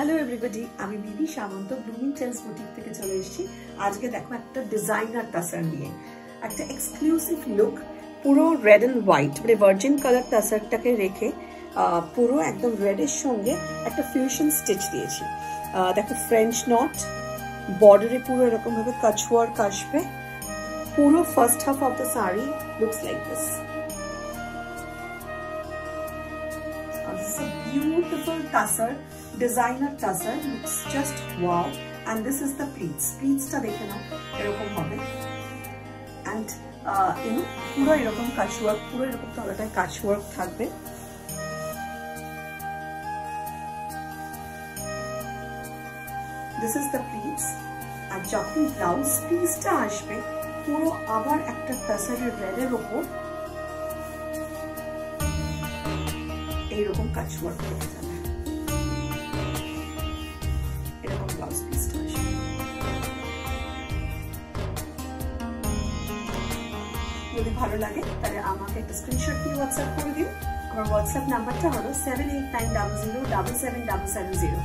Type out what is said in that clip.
Hello everybody, আমি বিবি সামন্ত blooming tales boutique থেকে চলে এসেছি। আজকে দেখো একটা ডিজাইনার তাসার নিয়ে একটা এক্সক্লুসিভ লুক, পুরো রেড অ্যান্ড হোয়াইট, মানে ভার্জিন কালার তাসারটাকে রেখে পুরো একদম রেডের সঙ্গে একটা ফিউশন স্টিচ দিয়েছি। দেখো ফ্রেঞ্চ নট, বর্ডারে পুরো এরকম ভাবে কাচ ওয়ার্ক আসবে। পুরো first half of the sari looks like this. This is a beautiful tussar, designer tussar, looks just wow. And this is the pleats. Pleats ta dekhe nao erokom hobe, and puro erokom kaach work, puro erokom tolatai kaach work thakbe. This is the pleats. আর যখন blouse পিসটা আসবে পুরো আবার একটা তাসারের রেডের উপর এইরকম কাজ ওয়ার্ক করতে যাবে, এরকম ব্লাউজ পিসটা আসবে। যদি ভালো লাগে তাহলে আমাকে একটা স্ক্রিনশট দিয়ে হোয়াটসঅ্যাপ করে দিন। আমার হোয়াটসঅ্যাপ নাম্বারটা হলো 7890077770।